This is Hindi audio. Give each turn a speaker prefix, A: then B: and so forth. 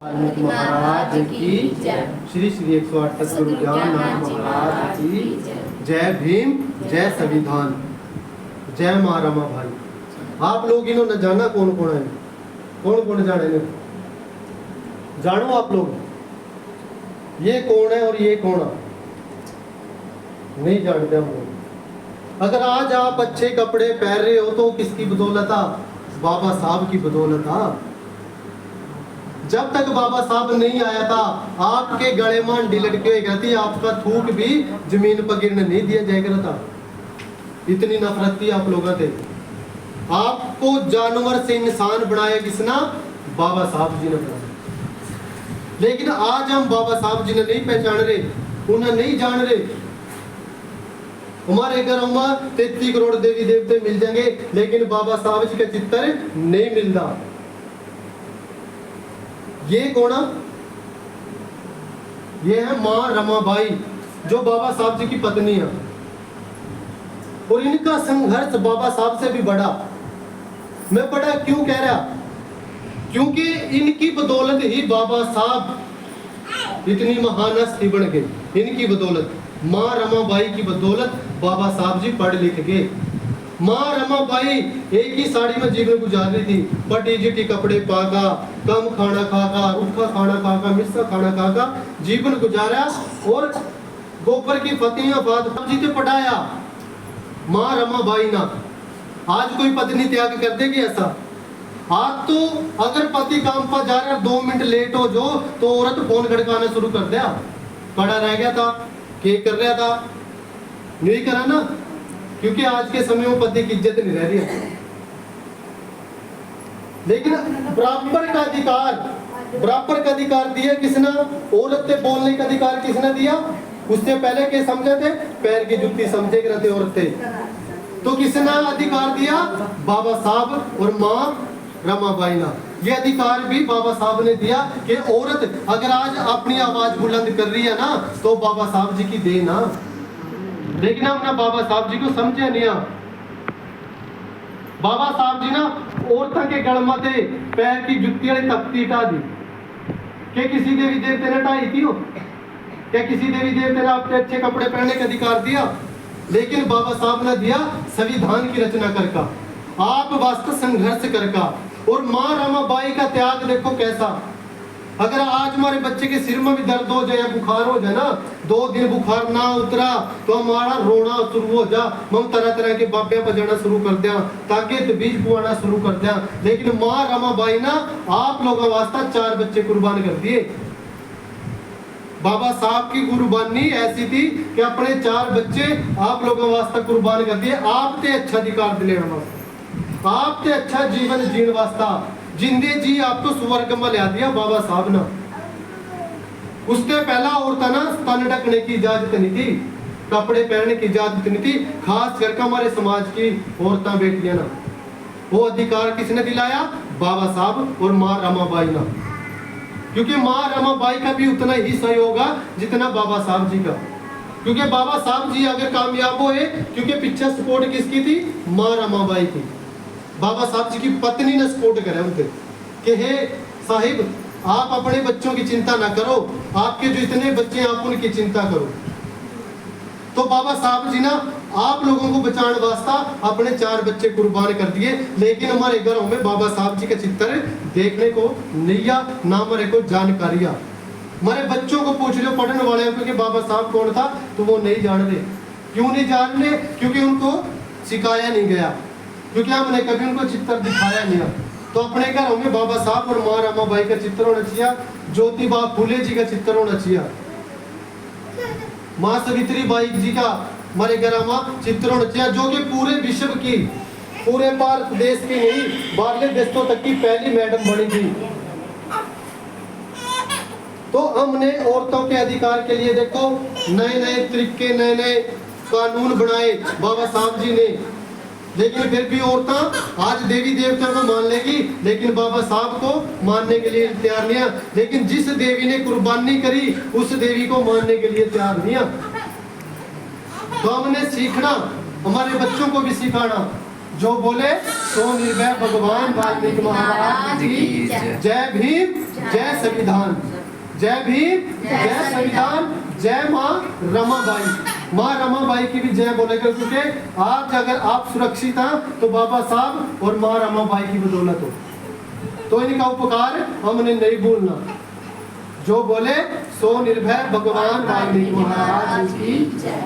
A: वाल्मीकि महाराज की जय। श्री श्री 108 गुरु ज्ञाननाथ महाराज की जय। भीम जय संविधान, जय माँ रमा भाई। आप लोग इन्होंने जाना कौन कौन है, कौन कौन जाने ने जानो आप लोग, ये कौन है और ये कौन है नहीं जानते हम लोग। अगर आज आप अच्छे कपड़े पहन रहे हो तो किसकी बदौलत था? बाबा साहब की बदौलत था। जब तक बाबा साहब नहीं आया था आपके गले में अंडी लटके हुए रहती, आपका थूक भी जमीन पर गिरने नहीं दिया जाएगा था। इतनी नफरत थी आप लोगों से। आपको जानवर से इंसान बनाया किसना? बाबा साहब जी ने बनाया। लेकिन आज हम बाबा साहब जी ने नहीं पहचान रहे, उन्हें नहीं जान रहे। हमारे घरों में 33 करोड़ देवी देवते मिल जाएंगे, लेकिन बाबा साहब जी का चित्र नहीं मिलता। ये कौन? ये है माँ रमाबाई, जो बाबा साहब जी की पत्नी है। और इनका संघर्ष बाबा साहब से भी बड़ा। मैं बड़ा क्यों कह रहा? क्योंकि इनकी बदौलत ही बाबा साहब इतनी महान हस्ती बन गए। इनकी बदौलत, माँ रमाबाई की बदौलत बाबा साहब जी पढ़ लिख गए। माँ रमाबाई एक ही साड़ी में जीवन गुजार रही थी, पटी जिटी कपड़े पाका, कम खाना खाका, रूखा खाना खाका, मिर्चा खाना खाका जीवन गुजारा। और गोबर की फतियां बाद जी ने पढ़ाया माँ रमाबाई ना। आज कोई पत्नी त्याग कर देगी ऐसा? आज तो अगर पति काम पर जा रहा है 2 मिनट लेट हो जो तो औरत फोन खड़काना शुरू कर दिया। पड़ा रह गया था, क्या कर रहा था, नहीं करा ना, क्योंकि आज के समय में पति की इज्जत नहीं रह रही है। लेकिन बराबर का अधिकार दिया किसने? औरत से बोलने का अधिकार किसने दिया? उससे पहले के समझे थे पैर की जुत्ती समझे करते औरतें, तो किसने अधिकार दिया? बाबा साहब और माँ रमाबाई ना। ये अधिकार भी बाबा साहब ने दिया कि औरत अगर आज अपनी आवाज बुलंद कर रही है ना तो बाबा साहब जी की देन ना। लेकिन हमने बाबा साहब जी को समझे नहीं। बाबा साहब जी ना औरतों के गल में पैर की जुत्ती वाली तख्ती हटा दी। क्या किसी देवी देवते ने हटाई थी? क्या किसी देवी देवते ने आपके अच्छे कपड़े पहनने का अधिकार दिया? लेकिन बाबा साहब ने दिया संविधान की रचना करका, आप वास्तव संघर्ष करका। और माँ रमाबाई का त्याग देखो कैसा। अगर आज हमारे बच्चे के सिर में भी दर्द हो जाए या बुखार हो जाए ना, 2 दिन बुखार ना उतरा तो हमारा रोना शुरू हो जा, हम तरह तरह के बाबे पर जाना शुरू कर दिया, ताकि बीज पुआना शुरू कर दिया। लेकिन माँ रमाबाई ना आप लोगों वास्ता 4 बच्चे कुर्बान कर दिए। बाबा साहब की कुर्बानी ऐसी थी कि अपने 4 बच्चे आप लोगों वास्ता कुर्बान कर दिए। आपसे अच्छा अधिकार दिले वास्ता, आपसे अच्छा जीवन जीने वास्ता, जिंदे जी आप तो स्वर्ग में ला दिया बाबा साहब ने। उससे पहला औरतां ना तन ढकने की इजाजत नहीं थी, कपड़े पहनने की इजाजत नहीं थी, खास करके हमारे समाज की औरतां बेटियां ना। वो अधिकार किसने दिलाया? बाबा साहब और माँ रमाबाई ना। क्योंकि माँ रमाबाई का भी उतना ही सहयोग है जितना बाबा साहब जी का। क्योंकि बाबा साहब जी अगर कामयाब हुए, क्योंकि पीछे सपोर्ट किसकी थी? माँ रमाबाई की। बाबा साहब जी की पत्नी ने सपोर्ट करा उनके कि हे साहिब आप अपने बच्चों की चिंता ना करो, आपके जो इतने बच्चे हैं आप उनकी चिंता करो। तो बाबा साहब जी ना आप लोगों को बचाने वास्ता अपने 4 बच्चे कुर्बान कर दिए। लेकिन हमारे घरों में बाबा साहब जी का चित्र देखने को नहीं आ, ना हमारे को जानकारी आ। हमारे बच्चों को पूछ लो पढ़ने वाले हैं क्योंकि बाबा साहब कौन था तो वो नहीं जान रहे। क्यों नहीं जान रहे? क्योंकि उनको सिखाया नहीं गया, क्योंकि हमने कभी उनको चित्र दिखाया नहीं। तो अपने घरों में बाबा साहब और माँ रमाबाई का चित्र होना चाहिए, ज्योतिबा फूले जी का चित्र होना चाहिए, माँ सावित्री बाई जी का हमारे घर में चित्र होना चाहिए, जो कि पूरे विश्व की, पूरे भारत देश की नहीं बाहरले देशों तक की पहली मैडम बनी थी। तो हमने औरतों के अधिकार के लिए देखो नए नए तरीके, नए नए कानून बनाए बाबा साहब जी ने। लेकिन फिर भी औरतें आज देवी देवता को मान लेगी, लेकिन बाबा साहब को मानने के लिए तैयार नहीं है। लेकिन जिस देवी ने कुर्बानी करी उस देवी को मानने के लिए तैयार नहीं है। तो हमने सीखना, हमारे बच्चों को भी सिखाना, जो बोले सो निर्भय भगवान वाल्मीकि महाराज की जय भीम जय संविधान, जय भीम जय संविधान, जय माँ रमाबाई। माँ रमाबाई की भी जय बोलेगा, क्योंकि आज अगर आप सुरक्षित हैं तो बाबा साहब और माँ रमाबाई की बदौलत हो। तो इनका उपकार हमने नहीं भूलना। जो बोले सो निर्भय भगवान वाल्मीकि महाराज की जय।